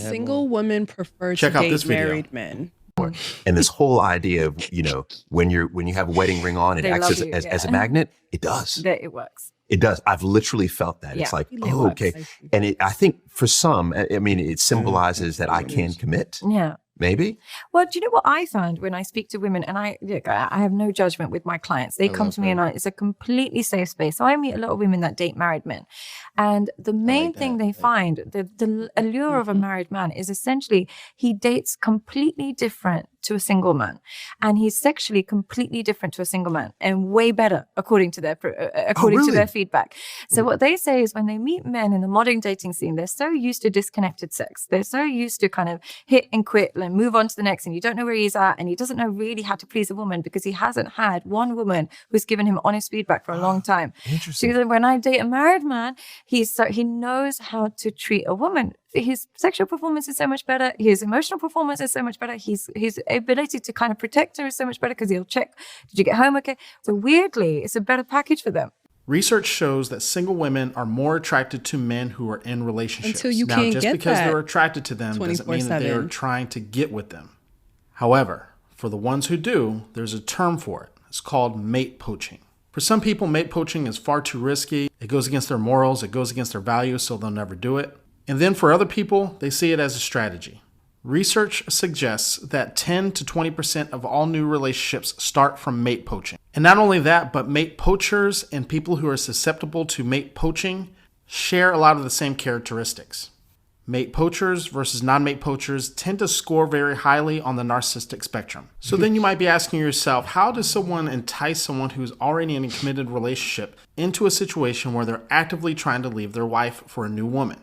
Single women prefer Check to out date this video. married men. And this whole idea of, when you have a wedding ring on, it They acts love you, as a magnet. It does. That it works. It does. I've literally felt that. Yeah. It's like, It oh, works. okay. And I think for some, it symbolizes that I can commit. Yeah. Maybe. Well, do you know what I found when I speak to women, and I have no judgment with my clients. They come to me and it's a completely safe space. So I meet a lot of women that date married men. And the main thing they find, the allure of a married man is essentially he dates completely different to a single man. And he's sexually completely different to a single man and way better according to their to their feedback. So what they say is when they meet men in the modern dating scene, they're so used to disconnected sex. They're so used to kind of hit and quit and move on to the next, and you don't know where he's at, and he doesn't know really how to please a woman because he hasn't had one woman who's given him honest feedback for a long time. Interesting. So when I date a married man, he knows how to treat a woman. His sexual performance is so much better. His emotional performance is so much better. His ability to kind of protect her is so much better because he'll check, did you get home okay? So weirdly, it's a better package for them. Research shows that single women are more attracted to men who are in relationships. Until you now, can't just get because that they're attracted to them doesn't mean that they are 24/7. trying to get with them. However, for the ones who do, there's a term for it. It's called mate poaching. For some people, mate poaching is far too risky. It goes against their morals, it goes against their values, so they'll never do it. And then for other people, they see it as a strategy. Research suggests that 10 to 20% of all new relationships start from mate poaching. And not only that, but mate poachers and people who are susceptible to mate poaching share a lot of the same characteristics. Mate poachers versus non-mate poachers tend to score very highly on the narcissistic spectrum. So then you might be asking yourself, how does someone entice someone who's already in a committed relationship into a situation where they're actively trying to leave their wife for a new woman?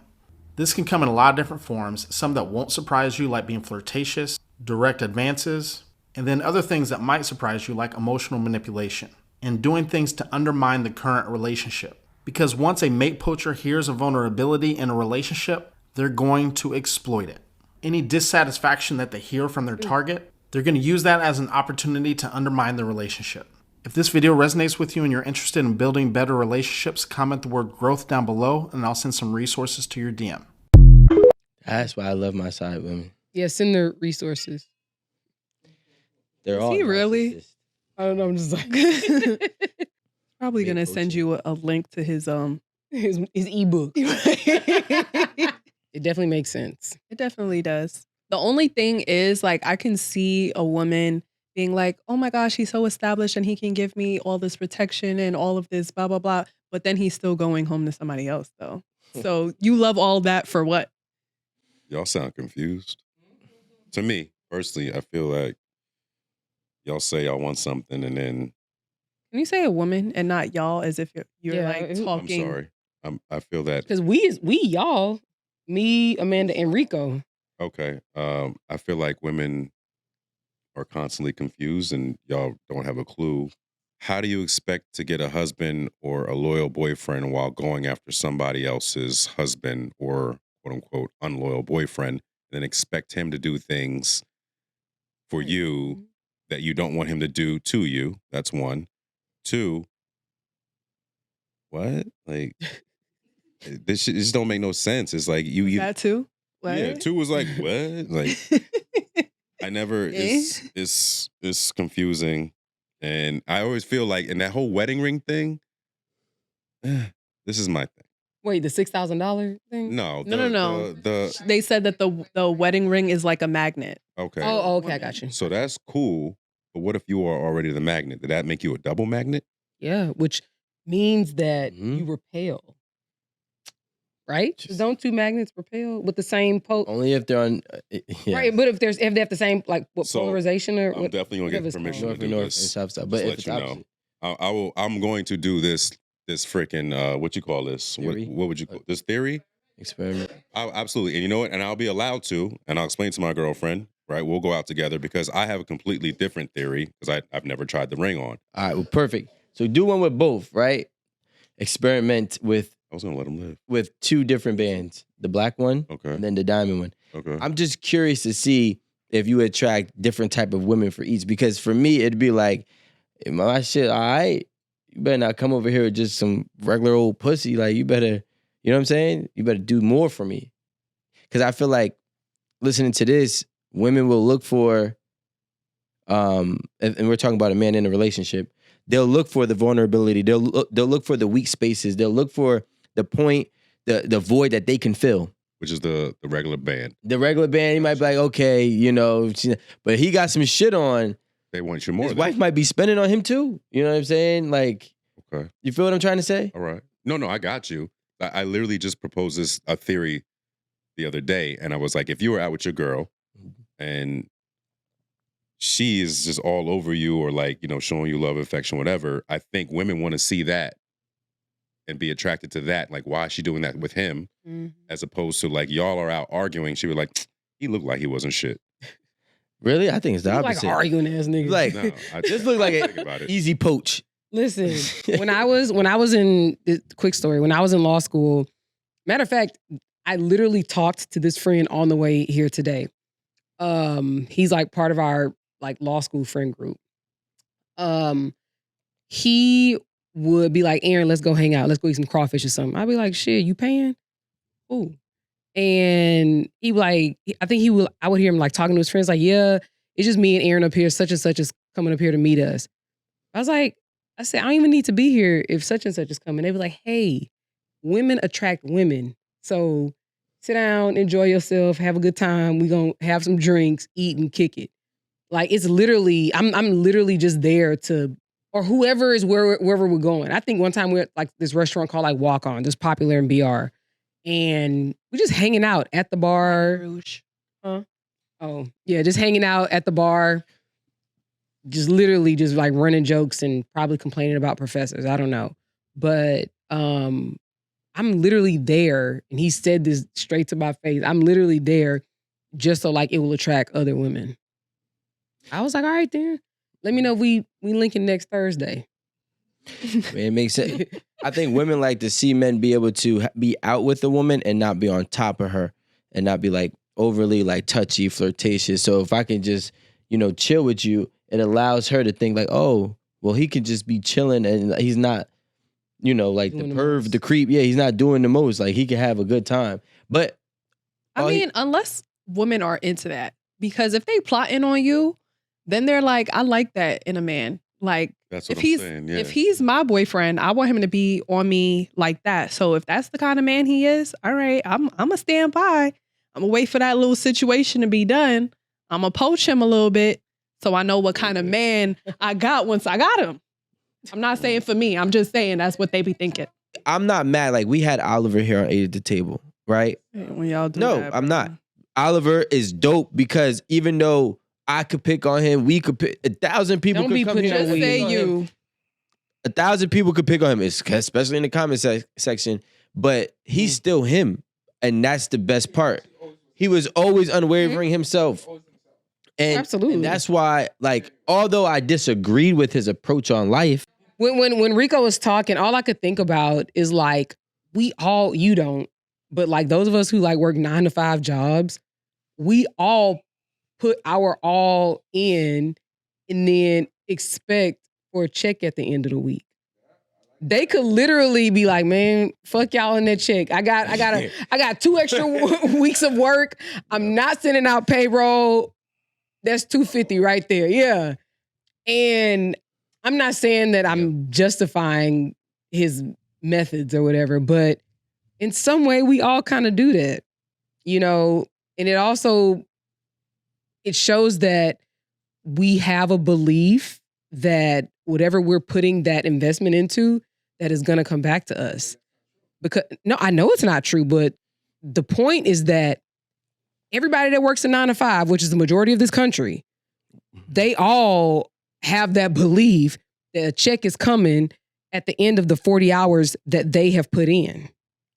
This can come in a lot of different forms, some that won't surprise you, like being flirtatious, direct advances, and then other things that might surprise you, like emotional manipulation, and doing things to undermine the current relationship. Because once a mate poacher hears a vulnerability in a relationship, they're going to exploit it. Any dissatisfaction that they hear from their target, they're going to use that as an opportunity to undermine the relationship. If this video resonates with you and you're interested in building better relationships, comment the word growth down below and I'll send some resources to your DM. That's why I love my side women. Yeah, send the resources. They're Is all he really? narcissists. I don't know. I'm just like probably Mate gonna send you a link to his ebook. It definitely makes sense. It definitely does. The only thing is, like, I can see a woman being like, oh my gosh, he's so established and he can give me all this protection and all of this, blah, blah, blah. But then he's still going home to somebody else, though. So you love all that for what? Y'all sound confused. To me, personally, I feel like y'all say y'all want something and then... Can you say a woman and not y'all as if you're like talking? I'm sorry. I feel that... Because we y'all, me, Amanda, and Rico. Okay. I feel like women are constantly confused and y'all don't have a clue. How do you expect to get a husband or a loyal boyfriend while going after somebody else's husband or quote unquote unloyal boyfriend, and then expect him to do things for you that you don't want him to do to you? That's one. Two, what? Like, this shit just don't make no sense. It's like you that too? What? Yeah, two was like, what? Like, I never, it's confusing. And I always feel like, in that whole wedding ring thing, this is my thing. Wait, the $6,000 thing? No. No. They said that the wedding ring is like a magnet. Okay. Oh, okay, I got you. So that's cool. But what if you are already the magnet? Did that make you a double magnet? Yeah, which means that you repel. Right? Don't two magnets repel with the same Only if they're on. Yeah. Right, but if they have the same polarization or I'm definitely gonna get permission to do this. But if let it's you know, I will. I'm going to do this freaking what you call this? What would you call this theory? Experiment. Absolutely, and you know what? And I'll be allowed to, and I'll explain to my girlfriend. Right, we'll go out together because I have a completely different theory because I've never tried the ring on. All right, well, perfect. So do one with both, right? Experiment with. I was gonna let him live. With two different bands, the black one, and then the diamond one. Okay. I'm just curious to see if you attract different type of women for each, because for me it'd be like, my shit, all right, you better not come over here with just some regular old pussy. Like, you better, you know what I'm saying? You better do more for me, because I feel like listening to this, women will look for, and we're talking about a man in a relationship. They'll look for the vulnerability. They'll look for the weak spaces. They'll look for the point, the void that they can fill. Which is the regular band. The regular band, he might be like, okay, you know, but he got some shit on. They want you more. His wife might be spending on him too. You know what I'm saying? Like, okay. You feel what I'm trying to say? All right. No, I got you. I literally just proposed a theory the other day, and I was like, if you were out with your girl and she is just all over you or like, you know, showing you love, affection, whatever, I think women want to see that and be attracted to that. Like, why is she doing that with him? As opposed to like, y'all are out arguing. She was like, he looked like he wasn't shit. Really? I think it's the You opposite. like arguing ass niggas. Like, No, this look like an easy poach. Listen, when I was in, quick story, when I was in law school, matter of fact, I literally talked to this friend on the way here today. He's like part of our like law school friend group. He would be like, Aaron, let's go hang out. Let's go eat some crawfish or something. I'd be like, shit, you paying? Ooh. And he like, I would hear him like talking to his friends like, yeah, it's just me and Aaron up here. Such and such is coming up here to meet us. I said, I don't even need to be here if such and such is coming. They be like, hey, women attract women. So sit down, enjoy yourself, have a good time. We gonna have some drinks, eat and kick it. Like it's literally, I'm literally just there to, or whoever is wherever we're going. I think one time we were at like this restaurant called like Walk On, just popular in BR. And we're just hanging out at the bar. Huh? Oh, yeah, just hanging out at the bar. Just literally just like running jokes and probably complaining about professors. I don't know. But I'm literally there. And he said this straight to my face. I'm literally there just so like it will attract other women. I was like, all right then. Let me know if we linking next Thursday. It makes sense. I think women like to see men be able to be out with a woman and not be on top of her and not be like overly like touchy, flirtatious. So if I can just, you know, chill with you, it allows her to think like, oh, well, he can just be chilling and he's not, you know, like doing the perv, the creep. Yeah, he's not doing the most. Like he can have a good time. But I mean, unless women are into that, because if they plotting on you, then they're like, I like that in a man. Like, that's what if I'm he's saying, yeah. if he's my boyfriend, I want him to be on me like that. So if that's the kind of man he is, all right, I'm gonna stand by. I'm gonna wait for that little situation to be done. I'm gonna poach him a little bit so I know what kind of man I got once I got him. I'm not saying for me. I'm just saying that's what they be thinking. I'm not mad. Like we had Oliver here on 8 at the table, right? When y'all do No, that, I'm not. Oliver is dope because even though I could pick on him, we could pick 1,000 people. Don't could be come putting here and your pick weed on on him. him. 1,000 people could pick on him, especially in the comment section. But he's still him, and that's the best part. He was always unwavering himself, and Absolutely. and that's why, like, although I disagreed with his approach on life, When Rico was talking, all I could think about is like you don't, but like those of us who like work 9 to 5 jobs, we all put our all in and then expect for a check at the end of the week. They could literally be like, man, fuck y'all in that check. I got 2 extra weeks of work. I'm not sending out payroll. That's $250 right there. Yeah. And I'm not saying that I'm justifying his methods or whatever, but in some way we all kind of do that, you know, and it shows that we have a belief that whatever we're putting that investment into, that is going to come back to us. Because no, I know it's not true, but the point is that everybody that works a 9 to 5, which is the majority of this country, they all have that belief that a check is coming at the end of the 40 hours that they have put in.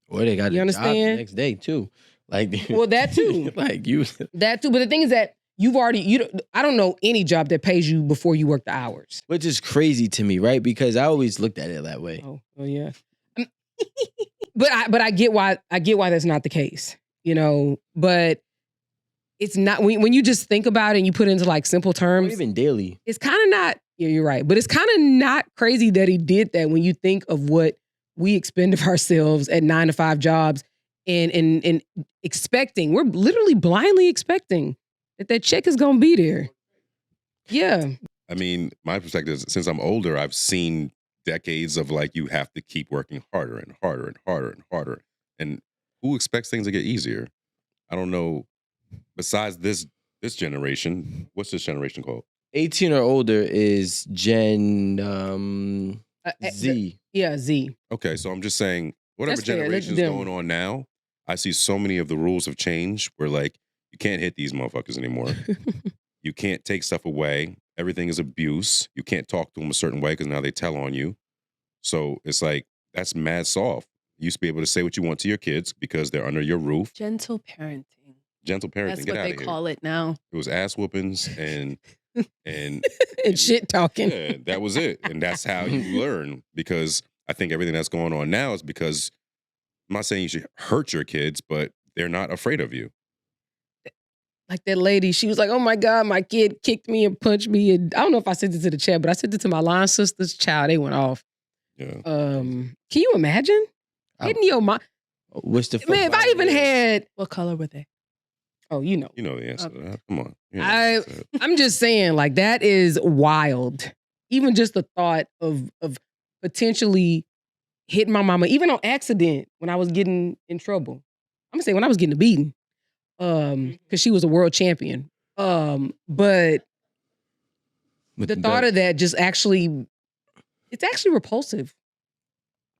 or they got You a job the understand? next day too. Like, Well, that too. like you, That too. But the thing is that I don't know any job that pays you before you work the hours. which is crazy to me, right? Because I always looked at it that way. Oh yeah. But I get why that's not the case, you know. But it's not when you just think about it and you put it into like simple Or terms. even daily. It's kind of not. Yeah, you're right. But it's kind of not crazy that he did that when you think of what we expend of ourselves at 9 to 5 jobs and expecting. We're literally blindly expecting that check is gonna be there. Yeah. I mean, my perspective is since I'm older, I've seen decades of like you have to keep working harder and harder and harder and harder. And who expects things to get easier? I don't know. Besides this generation, what's this generation called? 18 or older is Gen Z. Yeah, Z. Okay, so I'm just saying, whatever That's fair. generation is Them. going on now, I see so many of the rules have changed where like you can't hit these motherfuckers anymore. You can't take stuff away. Everything is abuse. You can't talk to them a certain way because now they tell on you. So it's like, that's mad soft. You used to be able to say what you want to your kids because they're under your roof. Gentle parenting. Gentle parenting. That's Get what out they of here. call it now. It was ass whoopings and And shit talking. yeah, that was it. And that's how you learn, because I think everything that's going on now is because I'm not saying you should hurt your kids, but they're not afraid of you. Like that lady, she was like, oh my God, my kid kicked me and punched me. And I don't know if I sent it to the chat, but I sent it to my line sister's child. They went off. Yeah. Can you imagine? Hitting your mom. What's the Man, if I even had, What color were they? oh, you know. You know the answer to that. Come on. You know the answer to that. I'm just saying, like, that is wild. Even just the thought of potentially hitting my mama, even on accident when I was getting in trouble. I'm gonna say when I was getting a beating. Because she was a world champion. But With the the thought belt. of that just actually, it's actually repulsive.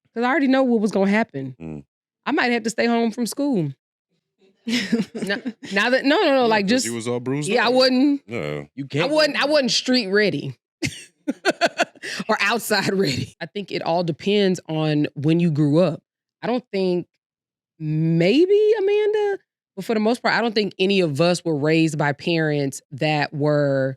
Because I already know what was gonna happen. Mm. I might have to stay home from school. now that no, Yeah, like 'cause just you was all bruised yeah, up. I wouldn't. Yeah. You I can't. wasn't street ready. Or outside ready. I think it all depends on when you grew up. I don't think maybe Amanda, but for the most part, I don't think any of us were raised by parents that were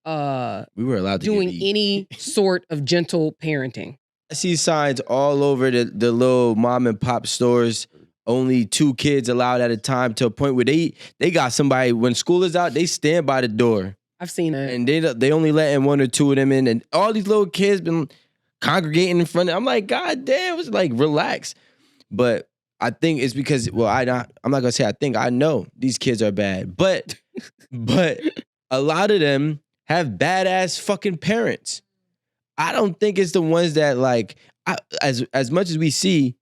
We were allowed to doing get beat. any sort of gentle parenting. I see signs all over the little mom and pop stores. Only 2 kids allowed at a time, to a point where they got somebody when school is out. They stand by the door, I've seen that. and they only letting 1 or 2 of them in, and all these little kids been congregating in front of. I'm like, God damn, it was like relax. But I think it's because I'm not gonna say I think I know these kids are bad, but a lot of them have badass fucking parents. I don't think it's the ones that like as much as we see.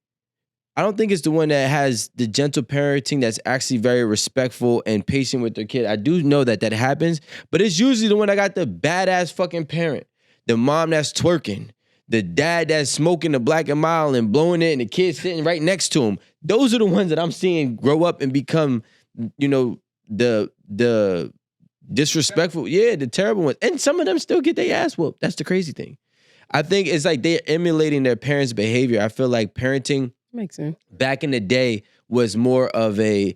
I don't think it's the one that has the gentle parenting that's actually very respectful and patient with their kid. I do know that happens, but it's usually the one that got the badass fucking parent. The mom that's twerking, the dad that's smoking the Black and Mild and blowing it, and the kid sitting right next to him. Those are the ones that I'm seeing grow up and become, the disrespectful, the terrible ones. And some of them still get their ass whooped. That's the crazy thing. I think it's like they're emulating their parents' behavior. I feel like parenting Makes sense. back in the day was more of a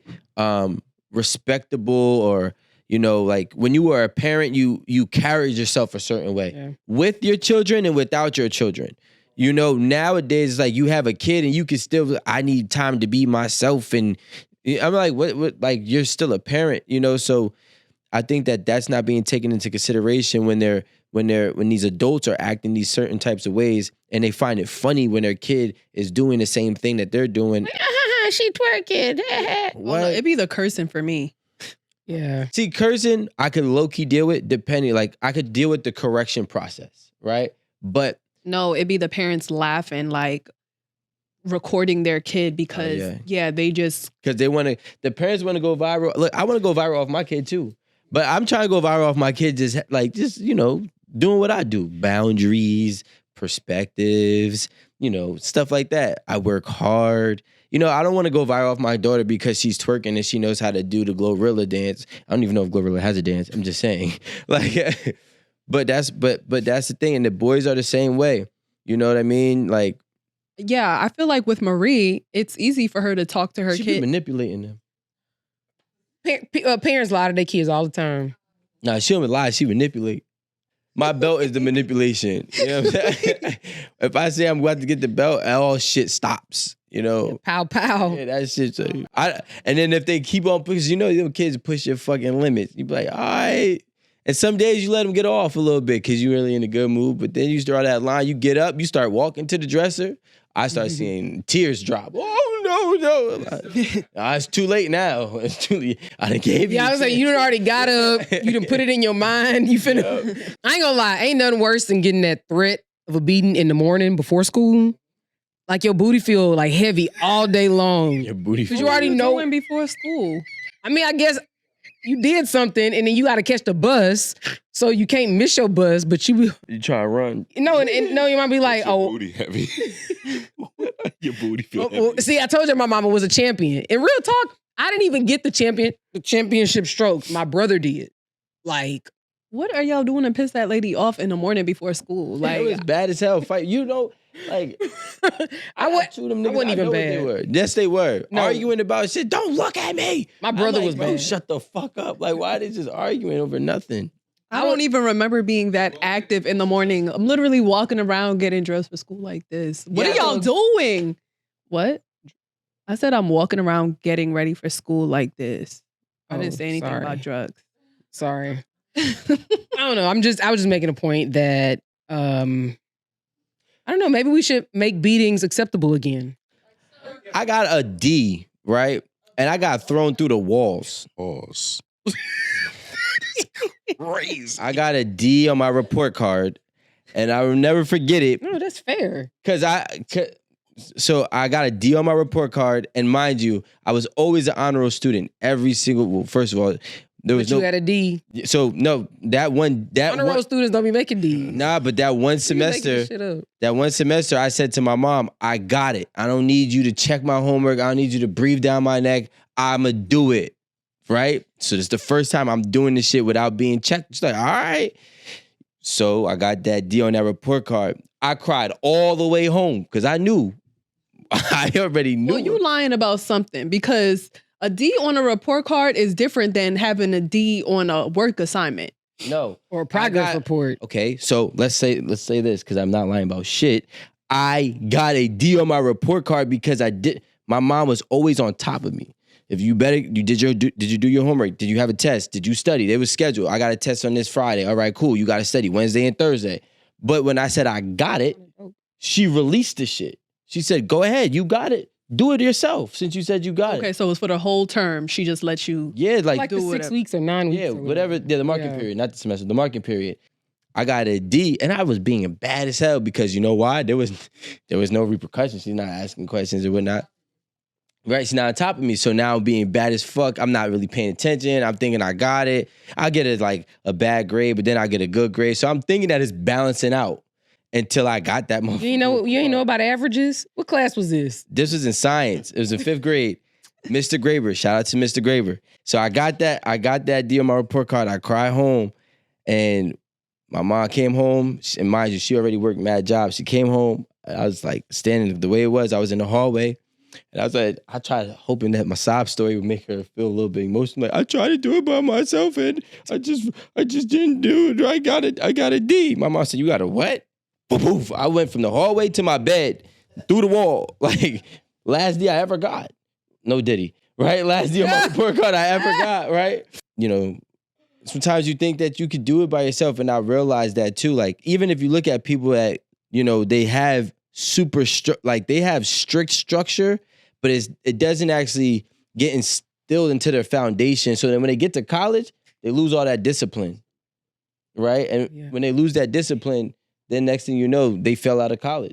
respectable, or like when you were a parent, you carried yourself a certain way with your children and without your children. Nowadays it's like you have a kid and you can still, I need time to be myself, and I'm like, what like you're still a parent, so I think that that's not being taken into consideration when these adults are acting these certain types of ways, and they find it funny when their kid is doing the same thing that they're doing. She twerking. Well, no, it'd be the cursing for me. Yeah. See, cursing, I could low-key deal with, depending, like I could deal with the correction process, right? But No, it'd be the parents laughing, like recording their kid because they just because the parents want to go viral. Look, I want to go viral off my kid too, but I'm trying to go viral off my kid just doing what I do. Boundaries, perspectives, stuff like that. I work hard. I don't want to go viral off my daughter because she's twerking and she knows how to do the Glorilla dance. I don't even know if Glorilla has a dance. I'm just saying. Like, but that's the thing. And the boys are the same way. You know what I mean? Like, yeah, I feel like with Marie, it's easy for her to talk to her she be kid. manipulating them. Parents lie to their kids all the time. Nah, she don't lie. She manipulate. My belt is the manipulation. You know what I'm saying? If I say I'm about to get the belt, all shit stops. Pow, pow. Yeah, that shit. And then if they keep on, because them kids push your fucking limits. You be like, all right. And some days you let them get off a little bit because you're really in a good mood. But then you draw that line. You get up. You start walking to the dresser. I started seeing tears drop. Oh no. It's too late now. It's too late. I done gave you. Yeah, I was like, you done already got up. You done put it in your mind. You finna. I ain't gonna lie. Ain't nothing worse than getting that threat of a beating in the morning before school. Like your booty feel like heavy all day long. Your booty. Because you already know. Doing before school. I mean, I guess you did something and then you got to catch the bus. So you can't miss your bus, but you try to run. No, and no, you might be like, Your oh. booty heavy. Your booty feel heavy. See, I told you my mama was a champion. In real talk, I didn't even get the championship stroke. My brother did. Like, what are y'all doing to piss that lady off in the morning before school? Like, it was bad as hell. Fight, you know, like I wasn't even bad. They were. Yes, they were. No. Arguing about shit. Don't look at me. My brother was bad. bad. Shut the fuck up. Like, why are they just arguing over nothing? I don't even remember being that active in the morning. I'm literally walking around getting dressed for school like this. What are y'all doing? What? I said I'm walking around getting ready for school like this. I didn't say anything about drugs. Sorry. I don't know. I was just making a point that I don't know, maybe we should make beatings acceptable again. I got a D, right? And I got thrown through the walls. Pause. Crazy. I got a D on my report card, and I will never forget it. No, that's fair. So I got a D on my report card, and mind you, I was always an honor roll student. First of all, there was you had a D. So no, honor roll students don't be making D. Nah, but that one semester, I said to my mom, I got it. I don't need you to check my homework. I don't need you to breathe down my neck. I'ma do it. Right? So this is the first time I'm doing this shit without being checked. She's like, all right. So I got that D on that report card. I cried all the way home because I knew. I already knew. Well, you lying about something because a D on a report card is different than having a D on a work assignment. No. Or a progress report. Okay, so let's say this because I'm not lying about shit. I got a D on my report card because my mom was always on top of me. If did you do your homework? Did you have a test? Did you study? They was scheduled. I got a test on this Friday. All right, cool. You got to study Wednesday and Thursday. But when I said I got it, she released the shit. She said, go ahead. You got it. Do it yourself since you said you got it. Okay, so it was for the whole term. She just let you. Yeah, like the 6 weeks or 9 weeks. Yeah, whatever. Yeah, the marking period, not the semester, the marking period. I got a D, and I was being bad as hell because you know why? There was no repercussions. She's not asking questions or whatnot. Right, she's not on top of me. So now being bad as fuck, I'm not really paying attention. I'm thinking I got it. I get a bad grade, but then I get a good grade. So I'm thinking that it's balancing out until I got that moment. You ain't know about averages? What class was this? This was in science. It was in 5th grade. Mr. Graber. Shout out to Mr. Graber. So I got that D on my report card. I cried home, and my mom came home. And mind you, she already worked mad jobs. She came home. I was like standing the way it was. I was in the hallway. And I was like, I tried hoping that my sob story would make her feel a little bit emotional. Like, I tried to do it by myself and I just didn't do it. I got a D. My mom said, you got a what? Poof. I went from the hallway to my bed, through the wall. Like, last D I ever got. No Diddy, right? Last D on my report card I ever got, right? You know, sometimes you think that you could do it by yourself, and I realized that too. Like, even if you look at people that, you know, they have they have strict structure, but it doesn't actually get instilled into their foundation. So then when they get to college, they lose all that discipline, right? And when they lose that discipline, then next thing you know, they fell out of college.